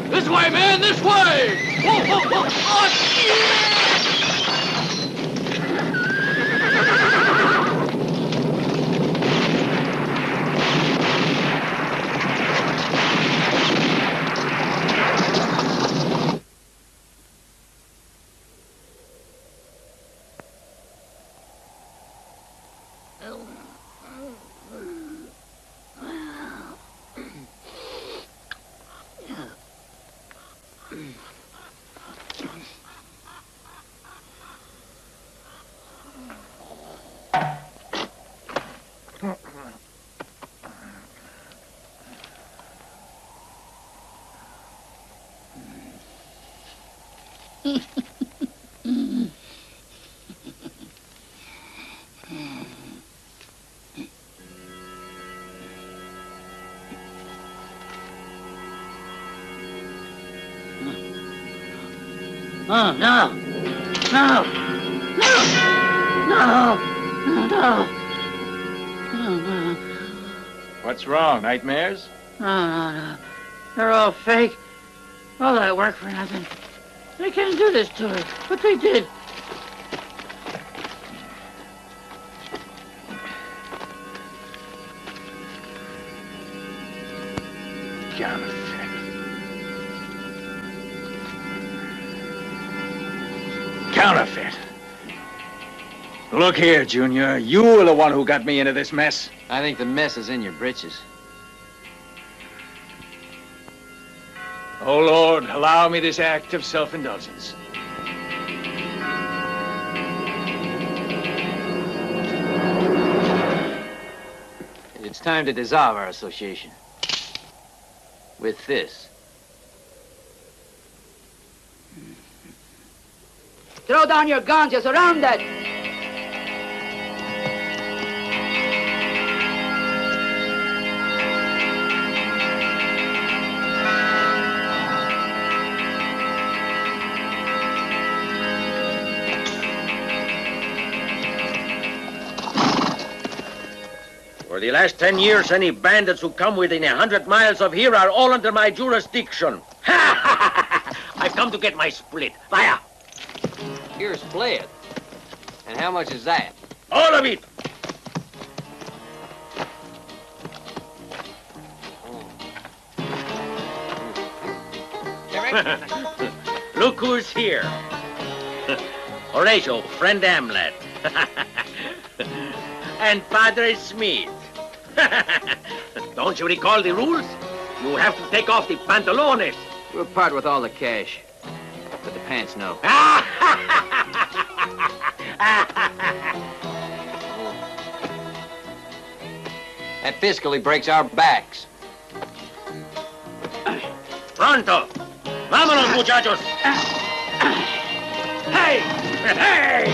This way, man, this way! Whoa, whoa, whoa! Oh, yeah! Oh, no. No. No. No. No. No. No. What's wrong? Nightmares? No. They're all fake. All that work for nothing. They can't do this to her, but they did. Counterfeit. Counterfeit. Look here, Junior. You're the one who got me into this mess. I think the mess is in your britches. Oh, Lord, allow me this act of self-indulgence. It's time to dissolve our association. With this. Throw down your guns. You're surrounded. For the last 10 years, any bandits who come within 100 miles of here are all under my jurisdiction. I've come to get my split. Fire! Your split? And how much is that? All of it! Look who's here. Horatio, friend Hamlet. And Padre Smith. Don't you recall the rules? You have to take off the pantalones. We'll part with all the cash. But the pants, no. That fiscally breaks our backs. Pronto. Vámonos, muchachos. Hey! Hey!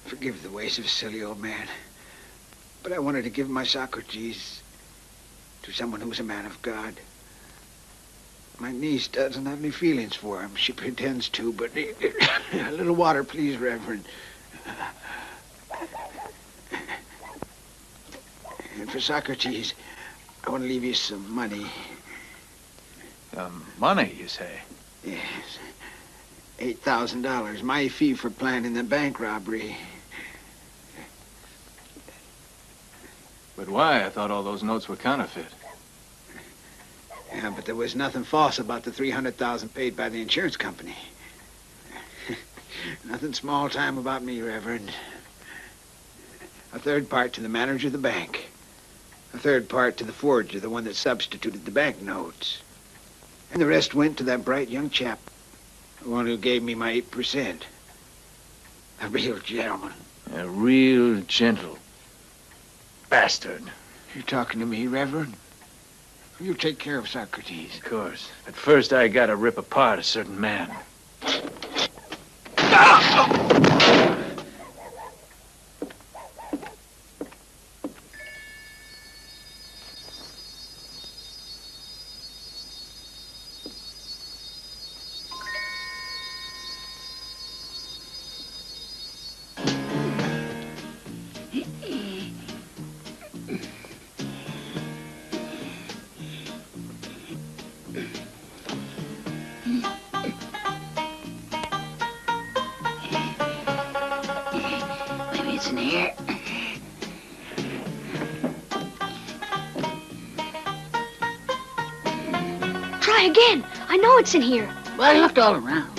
Forgive the ways of a silly old man, but I wanted to give my Socrates to someone who was a man of God. My niece doesn't have any feelings for him. She pretends to, but a little water, please, Reverend. And for Socrates, I want to leave you some money. Money, you say? Yes. $8,000. My fee for planning the bank robbery. But why? I thought all those notes were counterfeit. Yeah, but there was nothing false about the $300,000 paid by the insurance company. Nothing small time about me, Reverend. A third part to the manager of the bank. A third part to the forger, the one that substituted the banknotes. And the rest went to that bright young chap, the one who gave me my 8%. A real gentleman. A real gentle bastard. You're talking to me, Reverend? You take care of Socrates. Of course. But first I gotta rip apart a certain man. Maybe it's in here. Try again. I know it's in here. Well, I looked all around.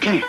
Come here.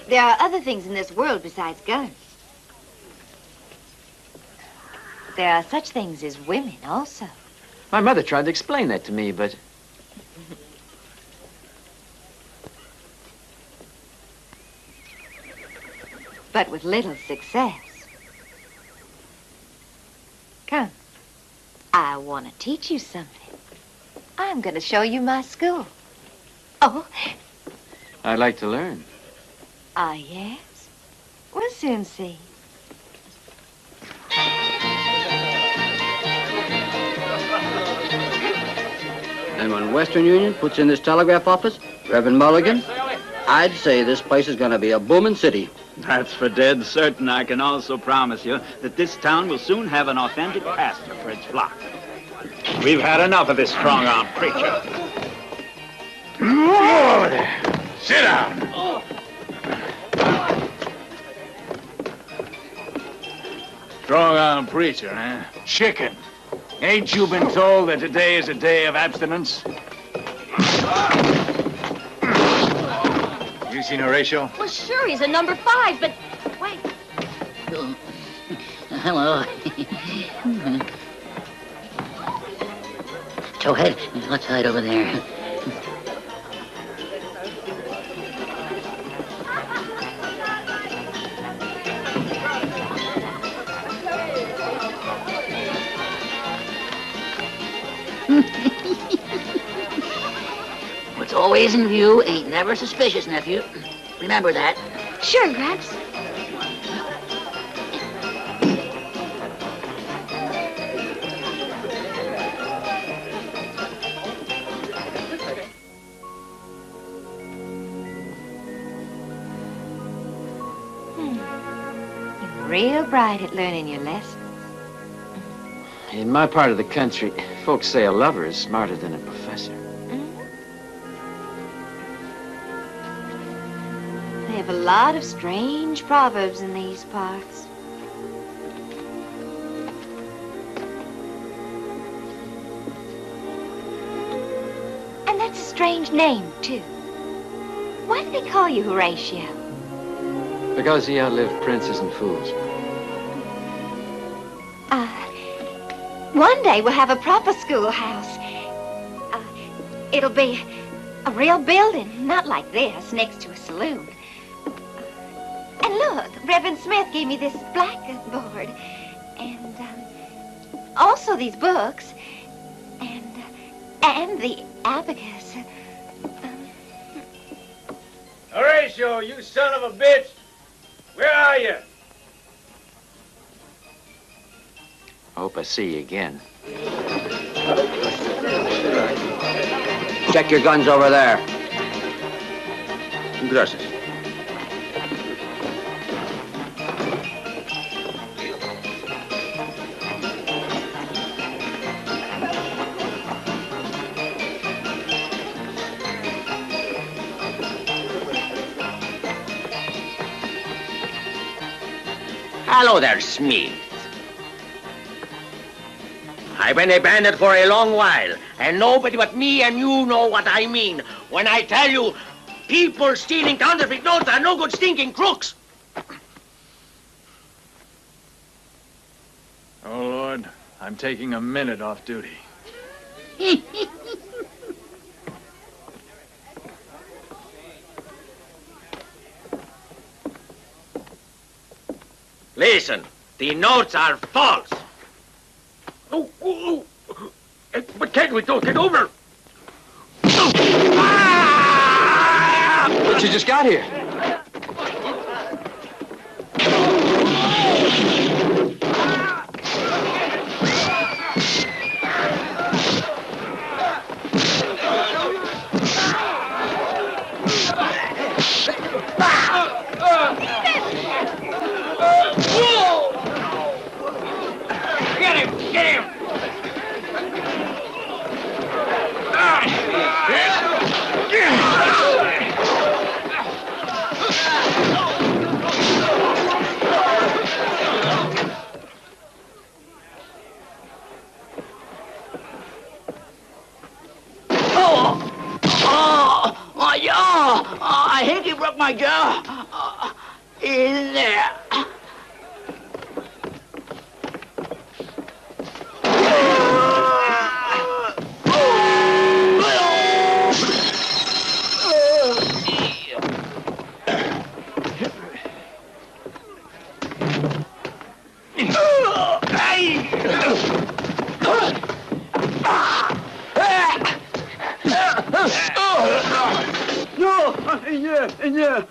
There are other things in this world besides guns. There are such things as women also. My mother tried to explain that to me, but... But with little success. Come. I want to teach you something. I'm going to show you my school. Oh. I'd like to learn. Ah, yes? We'll soon see. And when Western Union puts in this telegraph office, Reverend Mulligan, I'd say this place is going to be a booming city. That's for dead certain. I can also promise you that this town will soon have an authentic pastor for its flock. We've had enough of this strong-arm preacher. Whoa there. Sit down. Strong-arm preacher, huh? Chicken. Ain't you been told that today is a day of abstinence? You seen Horatio? Well, sure, he's a number 5, but wait. Hello. Towhead, let's hide over there. Always in view, ain't never suspicious, nephew. Remember that. Sure, Gramps. You're real bright at learning your lessons. In my part of the country, folks say a lover is smarter than a professor. They have a lot of strange proverbs in these parts. And that's a strange name, too. Why do they call you Horatio? Because he outlived princes and fools. One day we'll have a proper schoolhouse. It'll be a real building, not like this, next to a saloon. And look, Rev.Smith gave me this blackboard. And also these books. And the abacus. Horatio, you son of a bitch! Where are you? I hope I see you again. Check your guns over there. Gracias. Hello there, Smith. I've been a bandit for a long while, and nobody but me and you know what I mean when I tell you people stealing counterfeit notes are no good stinking crooks. Oh, Lord, I'm taking a minute off duty. Listen, the notes are false. But can't we talk it over? What you just got here? I think he broke my jaw. In there. Yeah.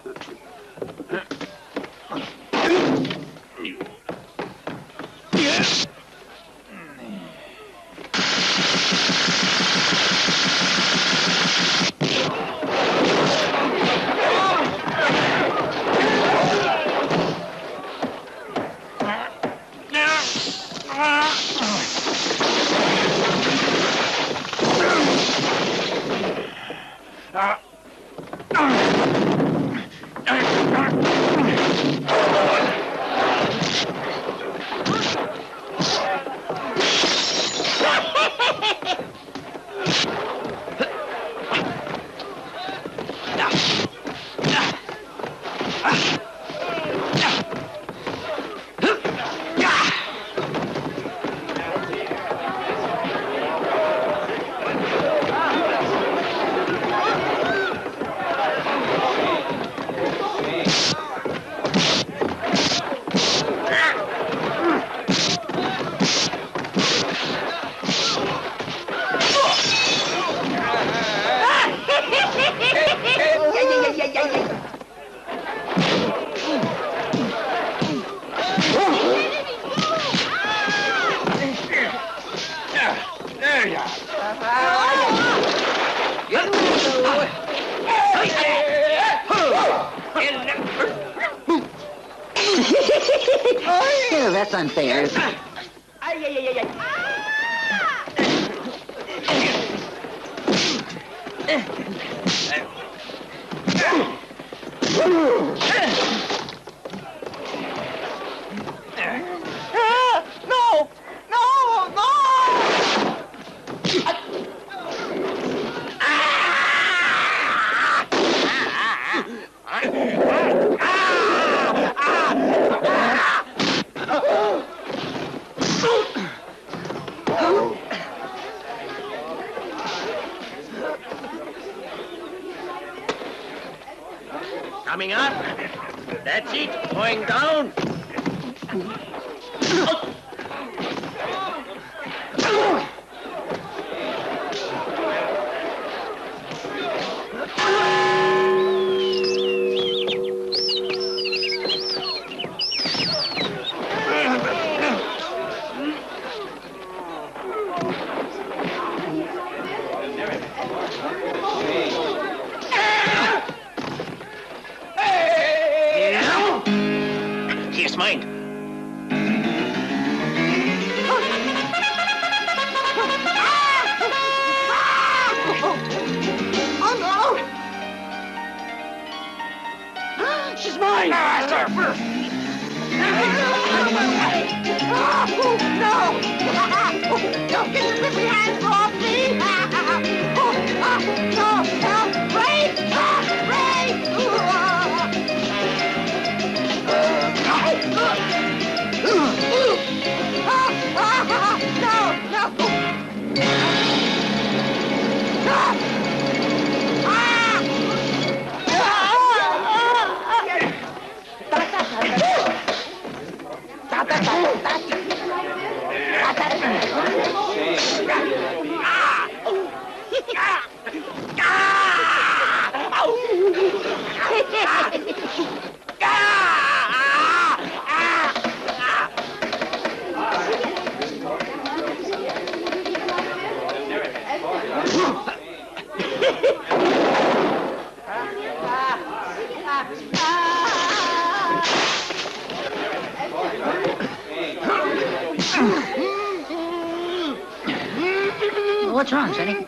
Oh, that's unfair. No! No! No! Coming up. That's it. Going down. Here's mine. Oh, no! She's mine! Sir, first! No! Don't get your grippy hands off me! No! Help! Ray! Ray! What's wrong, Sonny?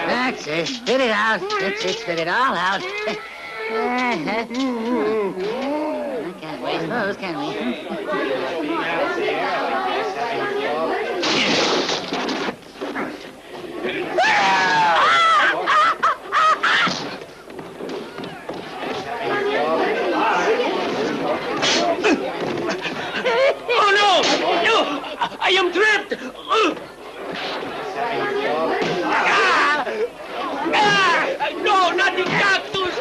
That's it. Spit it out. That's it. Spit it all out. Can't we suppose, can we? Oh, no! No! I am trapped! No, not the cactus!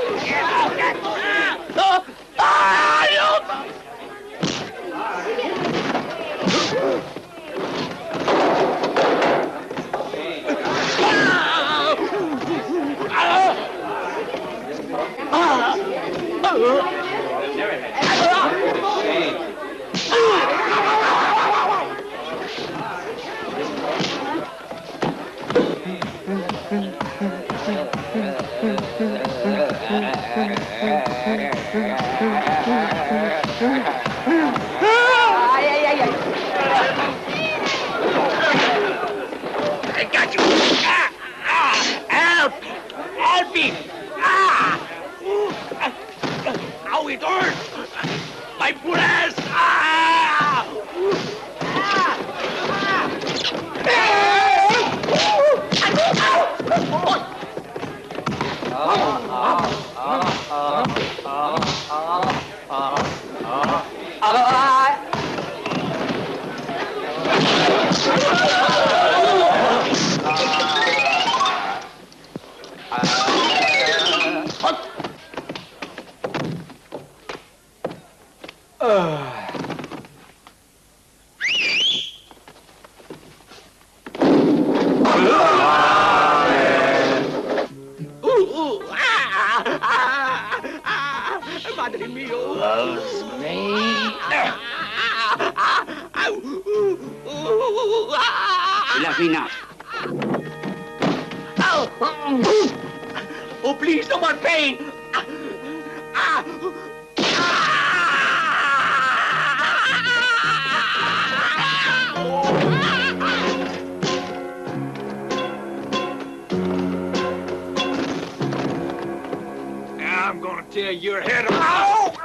I got you! Help! Help me! Ow, it hurts! My poor ass! Madre mio! Loves me. Enough, enough. Oh, please, no more pain! Now I'm gonna tear your head off.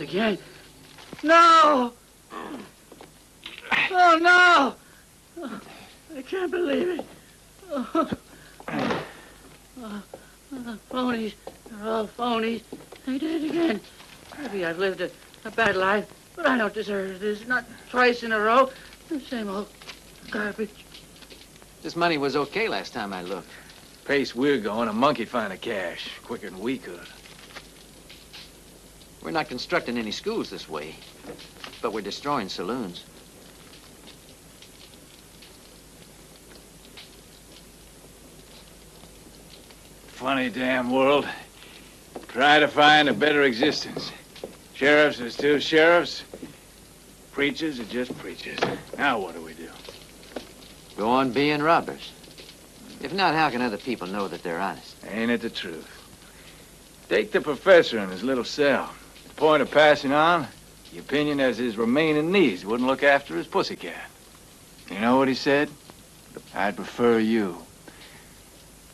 Again. No! Oh, no! Oh, I can't believe it. Phonies. They're all phonies. They did it again. Maybe I've lived a bad life, but I don't deserve this. Not twice in a row. The same old garbage. This money was okay last time I looked. Pace we're going, a monkey'd find the cash quicker than we could. We're not constructing any schools this way, but we're destroying saloons. Funny damn world. Try to find a better existence. Sheriffs are still sheriffs. Preachers are just preachers. Now what do we do? Go on being robbers. If not, how can other people know that they're honest? Ain't it the truth? Take the professor in his little cell. The point of passing on, the opinion as his remaining needs wouldn't look after his pussycat. You know what he said? I'd prefer you.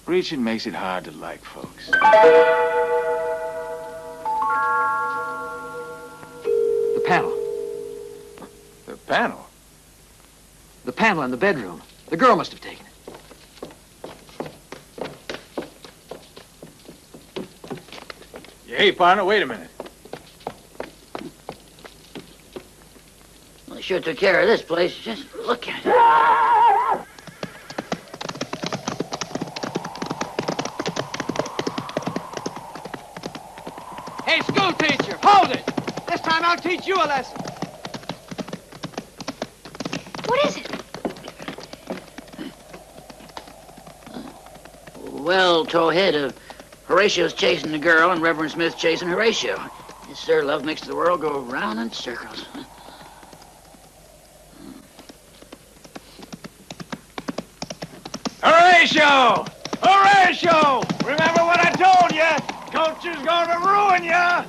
Preaching makes it hard to like folks. The panel. The panel? The panel in the bedroom. The girl must have taken it. Hey, partner, wait a minute. Well, I sure took care of this place. Just look at it. Hey, school teacher, hold it! This time I'll teach you a lesson. What is it? Well, Towhead, Horatio's chasing the girl and Rev.Smith chasing Horatio. Yes, sir, love makes the world go round in circles. Horatio! Horatio! Remember what I told you? Culture's gonna ruin you!